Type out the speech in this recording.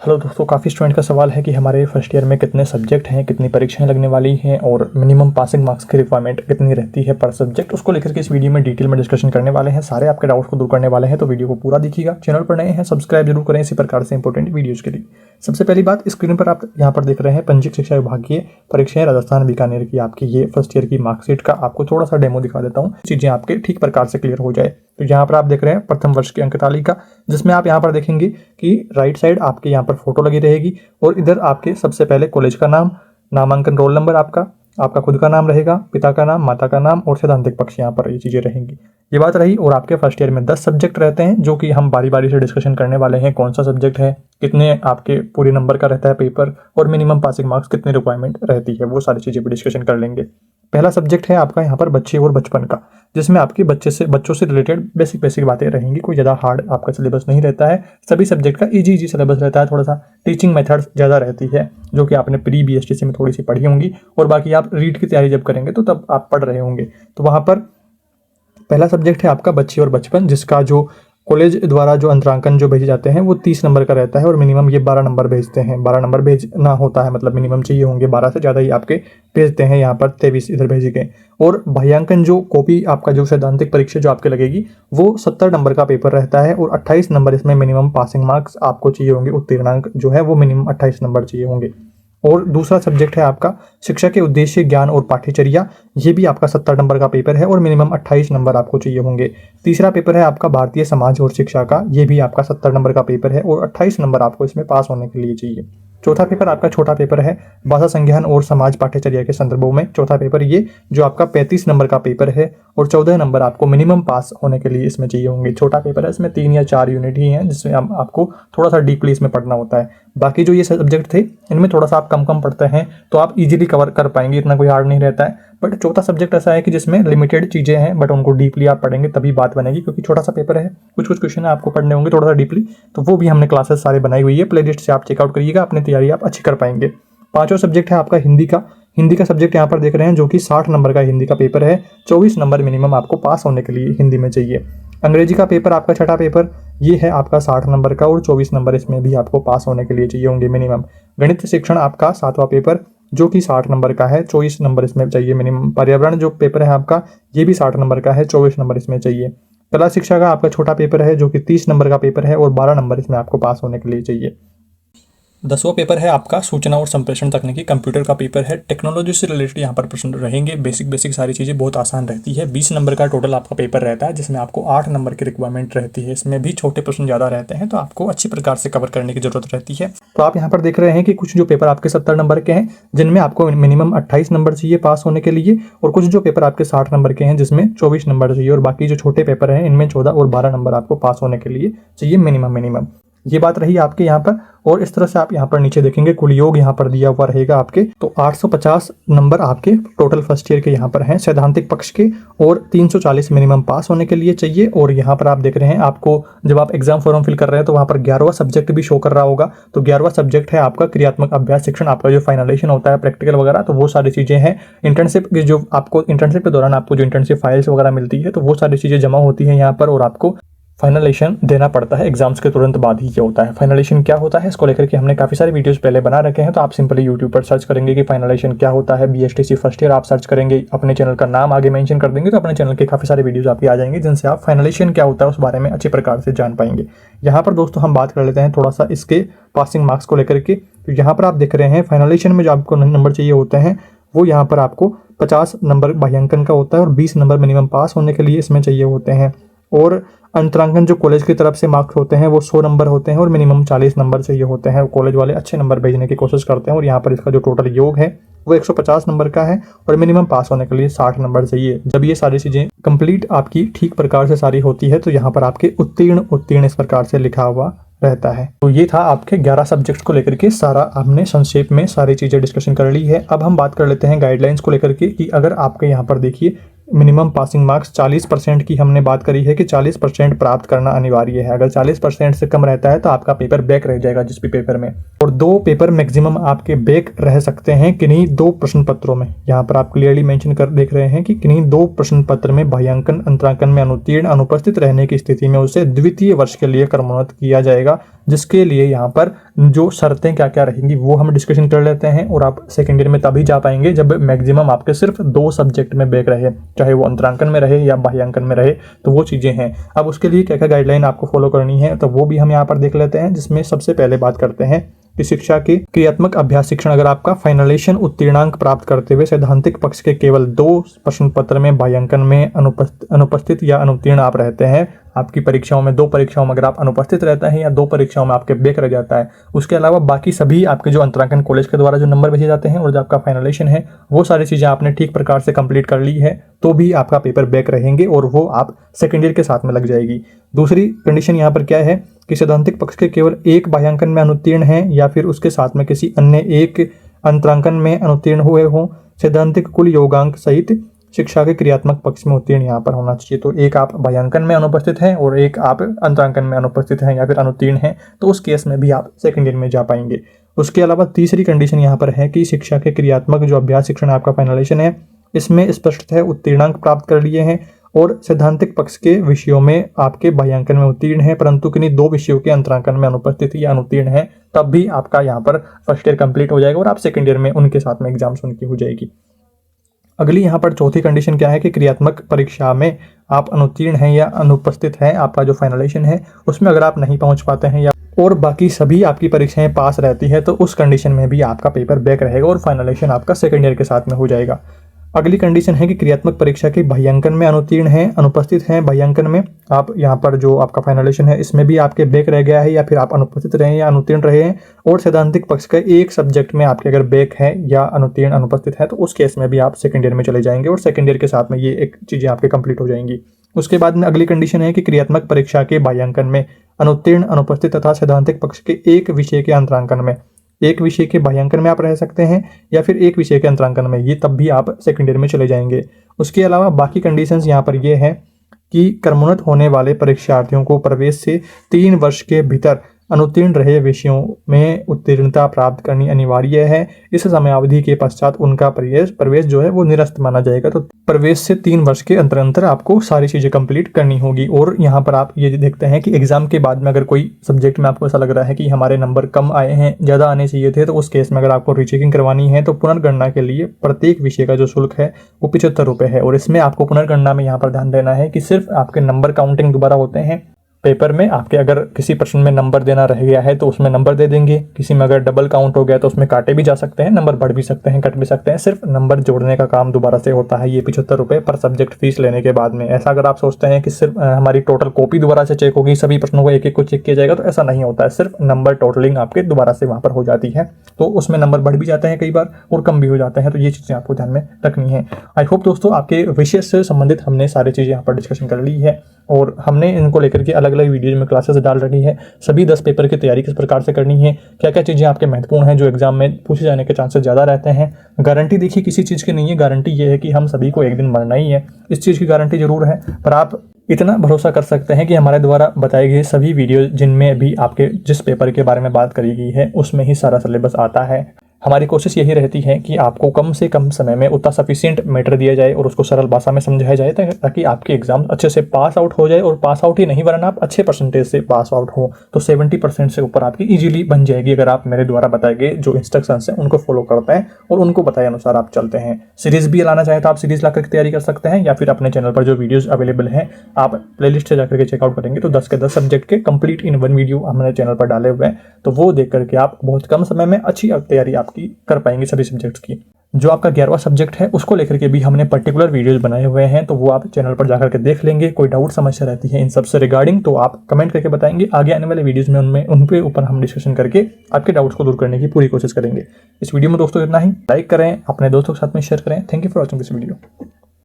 Hello दोस्तों, काफ़ी student का सवाल है कि हमारे फर्स्ट ईयर में कितने सब्जेक्ट हैं, कितनी परीक्षाएं लगने वाली हैं और मिनिमम पासिंग मार्क्स की रिक्वायरमेंट कितनी रहती है पर सब्जेक्ट। उसको लेकर के इस वीडियो में डिटेल में डिस्कशन करने वाले हैं। सारे आपके डाउट्स को दूर करने वाले हैं, तो वीडियो को पूरा देखिएगा। चैनल पर नए हैं सब्सक्राइब जरूर करें इसी प्रकार से इंपॉर्टेंट वीडियोज़ के लिए। सबसे पहली बात, स्क्रीन पर आप यहाँ पर देख रहे हैं पंजीकृत शिक्षा विभागीय परीक्षाएं राजस्थान बीकानेर की आपकी ये फर्स्ट ईयर की मार्कशीट का आपको थोड़ा सा डेमो दिखा देता हूँ, चीज़ें आपके ठीक प्रकार से क्लियर हो जाए। तो यहाँ पर आप देख रहे हैं प्रथम वर्ष की अंक तालिका, जिसमें आप यहाँ पर देखेंगे कि राइट साइड आपके यहाँ पर फोटो लगी रहेगी और इधर आपके सबसे पहले कॉलेज का नाम, नामांकन रोल नंबर आपका खुद का नाम रहेगा, पिता का नाम, माता का नाम और सैद्धांतिक पक्ष यहाँ पर ये चीज़ें रहेंगी। ये बात रही। और आपके फर्स्ट ईयर में 10 सब्जेक्ट रहते हैं, जो कि हम बारी बारी से डिस्कशन करने वाले हैं। कौन सा सब्जेक्ट है, कितने आपके पूरे नंबर का रहता है पेपर और मिनिमम पासिंग मार्क्स कितनी रिक्वायरमेंट रहती है, वो सारी चीज़ें भी डिस्कशन कर लेंगे। पहला सब्जेक्ट है आपका यहाँ पर बच्चे और बचपन का, जिसमें आपके बच्चों से रिलेटेड बेसिक बेसिक बातें रहेंगी। कोई ज़्यादा हार्ड आपका सिलेबस नहीं रहता है, सभी सब्जेक्ट का इजी सिलेबस रहता है। थोड़ा सा टीचिंग मेथड्स ज़्यादा रहती है, जो कि आपने प्री BSTC में थोड़ी सी पढ़ी होंगी और बाकी आप रीड की तैयारी जब करेंगे तो तब आप पढ़ रहे होंगे। तो वहाँ पर पहला सब्जेक्ट है आपका बच्चे और बचपन, जिसका जो कॉलेज द्वारा जो अंतरांकन जो भेजे जाते हैं वो 30 नंबर का रहता है और मिनिमम ये 12 नंबर भेजते हैं। 12 नंबर भेजना होता है, मतलब मिनिमम चाहिए होंगे, 12 से ज़्यादा ही आपके भेजते हैं। यहाँ पर 23 इधर भेजे गए। और भायांकन जो कॉपी आपका जो सैद्धांतिक परीक्षा जो आपके लगेगी वो 70 नंबर का पेपर रहता है और 28 नंबर इसमें मिनिमम पासिंग मार्क्स आपको चाहिए होंगे। उत्तीर्णांक जो है वो मिनिमम 28 नंबर चाहिए होंगे। और दूसरा सब्जेक्ट है आपका शिक्षा के उद्देश्य, ज्ञान और पाठ्यचर्या। ये भी आपका 70 नंबर का पेपर है और मिनिमम 28 नंबर आपको चाहिए होंगे। तीसरा पेपर है आपका भारतीय समाज और शिक्षा का। ये भी आपका 70 नंबर का पेपर है और 28 नंबर आपको इसमें पास होने के लिए चाहिए। चौथा पेपर आपका छोटा पेपर है भाषा संज्ञान और समाज पाठ्यचर्या के संदर्भों में। चौथा पेपर ये जो आपका 35 नंबर का पेपर है और 14 नंबर आपको मिनिमम पास होने के लिए इसमें चाहिए होंगे। छोटा पेपर है, इसमें 3 या 4 यूनिट ही हैं, जिसमें आपको थोड़ा सा डीपली इसमें पढ़ना होता है। बाकी जो ये सब्जेक्ट थे इनमें थोड़ा सा आप कम पढ़ते हैं तो आप इजीली कवर कर पाएंगे, इतना कोई हार्ड नहीं रहता है। बट चौथा सब्जेक्ट ऐसा है कि जिसमें लिमिटेड चीज़ें हैं, बट उनको डीपली आप पढ़ेंगे तभी बात बनेगी, क्योंकि छोटा सा पेपर है। कुछ क्वेश्चन आपको पढ़ने होंगे थोड़ा सा डीपली, तो वो भी हमने क्लासेस सारे बनाई हुई है, प्लेलिस्ट से आप चेकआउट करिएगा, अपनी तैयारी आप अच्छी कर पाएंगे। पांचवा सब्जेक्ट है आपका हिंदी का सब्जेक्ट यहाँ पर देख रहे हैं, जो कि 60 नंबर का हिंदी का पेपर है। 24 नंबर मिनिमम आपको पास होने के लिए हिंदी में चाहिए। अंग्रेजी का पेपर आपका छठा पेपर ये है आपका 60 नंबर का और 24 नंबर इसमें भी आपको पास होने के लिए चाहिए होंगे मिनिमम। गणित शिक्षण आपका 7वां पेपर, जो कि 60 नंबर का है, 24 नंबर इसमें चाहिए मिनिमम। पर्यावरण जो पेपर है आपका ये भी 60 नंबर का है, 24 नंबर इसमें चाहिए। कला शिक्षा का आपका छोटा पेपर है, जो कि 30 नंबर का पेपर है और 12 नंबर इसमें आपको पास होने के लिए चाहिए। 10वां पेपर है आपका सूचना और संप्रेषण तकनीकी, कंप्यूटर का पेपर है। टेक्नोलॉजी से रिलेटेड यहाँ पर प्रश्न रहेंगे, बेसिक सारी चीज़ें बहुत आसान रहती है। 20 नंबर का टोटल आपका पेपर रहता है, जिसमें आपको 8 नंबर की रिक्वायरमेंट रहती है। इसमें भी छोटे प्रश्न ज़्यादा रहते हैं, तो आपको अच्छी प्रकार से कवर करने की जरूरत रहती है। तो आप यहाँ पर देख रहे हैं कि कुछ जो पेपर आपके 70 नंबर के हैं, जिनमें आपको मिनिमम 28 नंबर चाहिए पास होने के लिए, और कुछ जो पेपर आपके 60 नंबर के हैं जिसमें 24 नंबर चाहिए, और बाकी जो छोटे पेपर हैं इनमें 14 और 12 नंबर आपको पास होने के लिए चाहिए मिनिमम। ये बात रही आपके यहाँ पर। और इस तरह से आप यहाँ पर नीचे देखेंगे कुल योग यहाँ पर दिया हुआ रहेगा आपके। तो 850 नंबर आपके टोटल फर्स्ट ईयर के यहाँ पर हैं सैद्धांतिक पक्ष के, और 340 मिनिमम पास होने के लिए चाहिए। और यहाँ पर आप देख रहे हैं, आपको जब आप एग्जाम फॉर्म फिल कर रहे हैं तो वहाँ पर 11वां सब्जेक्ट भी शो कर रहा होगा। तो 11वां सब्जेक्ट है आपका क्रियात्मक अभ्यास शिक्षण, आपका जो फाइनलाइजेशन होता है प्रैक्टिकल वगैरह, तो वो सारी चीज़ें हैं। इंटर्नशिप की जो आपको इंटर्नशिप के दौरान आपको जो इंटर्नशिप फाइल्स वगैरह मिलती है, तो वो सारी चीज़ें जमा होती हैं यहाँ पर, और आपको फाइनलाइजेशन देना पड़ता है। एग्जाम्स के तुरंत बाद ही क्या होता है, फाइनलाइजेशन क्या होता है, इसको लेकर के हमने काफ़ी सारे वीडियोस पहले बना रखे हैं। तो आप सिंपली यूट्यूब पर सर्च करेंगे कि फाइनलाइजेशन क्या होता है, BSTC फर्स्ट ईयर आप सर्च करेंगे, अपने चैनल का नाम आगे मेंशन कर देंगे, तो अपने चैनल के काफ़ी सारे वीडियोस आपके आ जाएंगे, जिनसे आप फाइनलाइजेशन क्या होता है उस बारे में अच्छी प्रकार से जान पाएंगे। यहाँ पर दोस्तों हम बात कर लेते हैं थोड़ा सा इसके पासिंग मार्क्स को लेकर के। तो यहाँ पर आप देख रहे हैं फाइनलाइजेशन में जो आपको नंबर चाहिए होते हैं, वो यहाँ पर आपको 50 नंबर भायांकन का होता है और 20 नंबर मिनिमम पास होने के लिए इसमें चाहिए होते हैं। और अंतरांकन जो कॉलेज की तरफ से मार्क्स होते हैं वो 100 नंबर होते हैं और मिनिमम 40 नंबर चाहिए होते हैं। कॉलेज वाले अच्छे नंबर भेजने की कोशिश करते हैं, और यहाँ पर इसका जो टोटल योग है वो 150 नंबर का है और मिनिमम पास होने के लिए 60 नंबर चाहिए। जब ये सारी चीज़ें कंप्लीट आपकी ठीक प्रकार से सारी होती है, तो यहाँ पर आपके उत्तीर्ण इस प्रकार से लिखा हुआ रहता है। तो ये था आपके 11 सब्जेक्ट्स को लेकर के सारा हमने संक्षेप में सारी चीज़ें डिस्कशन कर ली है। अब हम बात कर लेते हैं गाइडलाइंस को लेकर के, कि अगर आपके यहाँ पर देखिए मिनिमम पासिंग मार्क्स 40% की हमने बात करी है कि 40% प्राप्त करना अनिवार्य है। अगर 40% से कम रहता है तो आपका पेपर बैक रह जाएगा जिस भी पेपर में, और 2 पेपर मैक्सिमम आपके बैक रह सकते हैं किन्हीं 2 प्रश्न पत्रों में। यहाँ पर आप क्लियरली मेंशन कर देख रहे हैं कि किन्हीं 2 प्रश्न पत्र में भायांकन अंतरांकन में अनुत्तीर्ण अनुपस्थित रहने की स्थिति में उसे द्वितीय वर्ष के लिए क्रमोन्नत किया जाएगा। जिसके लिए यहाँ पर जो शर्तें क्या क्या रहेंगी वो हम डिस्कशन कर लेते हैं। और आप सेकेंड ईयर में तभी जा पाएंगे जब मैक्सिमम आपके सिर्फ 2 सब्जेक्ट में बैक रहे, चाहे वो अंतरांकन में रहे या बाह्यांकन में रहे, तो वो चीज़ें हैं। अब उसके लिए क्या क्या गाइडलाइन आपको फॉलो करनी है तो वो भी हम यहाँ पर देख लेते हैं, जिसमें सबसे पहले बात करते हैं कि शिक्षा के क्रियात्मक अभ्यास शिक्षण अगर आपका फाइनलेशन उत्तीर्णांक प्राप्त करते हुए सैद्धांतिक पक्ष के केवल 2 प्रश्न पत्र में बाह्यांकन में अनुपस्थित या अनुत्तीर्ण आप रहते हैं, आपकी परीक्षाओं में 2 परीक्षाओं में अगर आप अनुपस्थित रहते हैं या 2 परीक्षाओं में आपके बैक रह जाता है, उसके अलावा बाकी सभी आपके जो अंतरांकन कॉलेज के द्वारा जो नंबर भेजे जाते हैं और जो आपका फाइनलेशन है वो सारी चीज़ें आपने ठीक प्रकार से कंप्लीट कर ली है तो भी आपका पेपर बैक रहेंगे और वो आप सेकेंड ईयर के साथ में लग जाएगी। दूसरी कंडीशन यहाँ पर क्या है कि सैद्धांतिक पक्ष के केवल 1 बाह्यांकन में अनुत्तीर्ण हैं या फिर उसके साथ में किसी अन्य 1 अंतरांकन में अनुत्तीर्ण हुए हों, सैद्धांतिक कुल योगांक सहित शिक्षा के क्रियात्मक पक्ष में उत्तीर्ण यहाँ पर होना चाहिए। तो 1 आप बाह्यांकन में अनुपस्थित हैं और 1 आप अंतरांकन में अनुपस्थित हैं या फिर अनुत्तीर्ण हैं, तो उस केस में भी आप सेकेंड ईयर में जा पाएंगे। उसके अलावा तीसरी कंडीशन यहाँ पर है कि शिक्षा के क्रियात्मक जो अभ्यास शिक्षण आपका फाइनलेशन है इसमें स्पष्ट है उत्तीर्णांक प्राप्त कर लिए हैं और सैद्धांतिक पक्ष के विषयों में आपके बाह्यांकन में उत्तीर्ण है परंतु किन्हीं 2 विषयों के अंतरांकन में अनुपस्थित या अनुत्तीर्ण है, तब भी आपका यहाँ पर फर्स्ट ईयर कंप्लीट हो जाएगा और आप सेकेंड ईयर में उनके साथ में एग्जाम्स उनकी हो जाएगी। अगली यहाँ पर चौथी कंडीशन क्या है कि क्रियात्मक परीक्षा में आप अनुत्तीर्ण हैं या अनुपस्थित हैं, आपका जो फाइनलेशन है उसमें अगर आप नहीं पहुँच पाते हैं या और बाकी सभी आपकी परीक्षाएं पास रहती है तो उस कंडीशन में भी आपका पेपर बैक रहेगा और फाइनलेशन आपका सेकेंड ईयर के साथ में हो जाएगा। अगली कंडीशन है कि क्रियात्मक परीक्षा के बाह्यांकन में अनुत्तीर्ण हैं, अनुपस्थित हैं बाह्यांकन में, आप यहाँ पर जो आपका फाइनलेशन है इसमें भी आपके बैक रह गया है या फिर आप अनुपस्थित रहे या अनुत्तीर्ण रहे हैं और सैद्धांतिक पक्ष का 1 सब्जेक्ट में आपके अगर बैक है या अनुत्तीर्ण अनुपस्थित है तो उस केस में भी आप सेकेंड ईयर में चले जाएंगे और सेकेंड ईयर के साथ में ये एक चीज़ें आपके कंप्लीट हो जाएंगी। उसके बाद में अगली कंडीशन है कि क्रियात्मक परीक्षा के बाह्यांकन में अनुत्तीर्ण अनुपस्थित तथा सैद्धांतिक पक्ष के 1 विषय के अंतरांकन में, 1 विषय के बाह्यांकन में आप रह सकते हैं या फिर 1 विषय के अंतरांकन में, ये तब भी आप सेकेंड ईयर में चले जाएंगे। उसके अलावा बाकी कंडीशंस यहाँ पर ये है कि क्रमोन्नत होने वाले परीक्षार्थियों को प्रवेश से 3 वर्ष के भीतर अनुत्तीर्ण रहे विषयों में उत्तीर्णता प्राप्त करनी अनिवार्य है। इस समयावधि के पश्चात उनका प्रवेश जो है वो निरस्त माना जाएगा। तो प्रवेश से 3 वर्ष के अंतर आपको सारी चीज़ें कंप्लीट करनी होगी। और यहाँ पर आप ये देखते हैं कि एग्जाम के बाद में अगर कोई सब्जेक्ट में आपको ऐसा लग रहा है कि हमारे नंबर कम आए हैं, ज़्यादा आने चाहिए थे, तो उस केस में अगर आपको रीचेकिंग करवानी है तो पुनर्गणना के लिए प्रत्येक विषय का जो शुल्क है वो 75 रुपये है। और इसमें आपको पुनर्गणना में यहाँ पर ध्यान देना है कि सिर्फ आपके नंबर काउंटिंग दोबारा होते हैं। पेपर में आपके अगर किसी प्रश्न में नंबर देना रह गया है तो उसमें नंबर दे देंगे, किसी में अगर डबल काउंट हो गया तो उसमें काटे भी जा सकते हैं, नंबर बढ़ भी सकते हैं, कट भी सकते हैं। सिर्फ नंबर जोड़ने का काम दोबारा से होता है। ये 75 रुपये पर सब्जेक्ट फीस लेने के बाद में। ऐसा अगर आप सोचते हैं कि सिर्फ हमारी टोटल कॉपी दोबारा से चेक होगी, सभी प्रश्नों को एक एक को चेक किया जाएगा, तो ऐसा नहीं होता है। सिर्फ नंबर टोटलिंग आपके दोबारा से वहाँ पर हो जाती है, तो उसमें नंबर बढ़ भी जाते हैं कई बार और कम भी हो जाते हैं। तो ये चीज़ें आपको ध्यान में रखनी है। आई होप दोस्तों आपके विषय से संबंधित हमने सारी चीज़ें यहाँ पर डिस्कशन कर ली है और हमने इनको लेकर के अलग अलग वीडियोज में क्लासेस डाल रखी है। सभी 10 पेपर की तैयारी किस प्रकार से करनी है, क्या क्या चीज़ें आपके महत्वपूर्ण हैं जो एग्जाम में पूछे जाने के चांसेस ज़्यादा रहते हैं। गारंटी देखिए किसी चीज़ की नहीं है, गारंटी ये है कि हम सभी को एक दिन मरना ही है, इस चीज़ की गारंटी जरूर है। पर आप इतना भरोसा कर सकते हैं कि हमारे द्वारा बताए गए सभी वीडियो जिनमें भी आपके जिस पेपर के बारे में बात करी गई है उसमें ही सारा सिलेबस आता है। हमारी कोशिश यही रहती है कि आपको कम से कम समय में उतना सफिशिएंट मैटर दिया जाए और उसको सरल भाषा में समझाया जाए ताकि आपके एग्जाम अच्छे से पास आउट हो जाए। और पास आउट ही नहीं वरना आप अच्छे परसेंटेज से पास आउट हो तो 70% से ऊपर आपकी इजीली बन जाएगी अगर आप मेरे द्वारा बताए गए जो इंस्ट्रक्शंस हैं उनको फॉलो करते हैं और उनको बताए अनुसार आप चलते हैं। सीरीज भी लाना चाहे तो आप सीरीज लाकर तैयारी कर सकते हैं या फिर अपने चैनल पर जो वीडियोज अवेलेबल हैं आप प्लेलिस्ट से जाकर के चेकआउट करेंगे तो 10 के 10 सब्जेक्ट के कंप्लीट इन 1 वीडियो हमने चैनल पर डाले हुए हैं, तो वो देख करके आप बहुत कम समय में अच्छी तैयारी आपकी कर पाएंगे सभी सब्जेक्ट्स की। जो आपका 11वां सब्जेक्ट है उसको लेकर के भी हमने पर्टिकुलर वीडियोस बनाए हुए हैं, तो वो आप चैनल पर जाकर के देख लेंगे। कोई डाउट समस्या रहती है इन सब से रिगार्डिंग तो आप कमेंट करके बताएंगे, आगे आने वाले वीडियोस में उनके ऊपर हम डिस्कशन करके आपके डाउट्स को दूर करने की पूरी कोशिश करेंगे। इस वीडियो में दोस्तों इतना ही। लाइक करें, अपने दोस्तों के साथ में शेयर करें। Thank you for watching this video.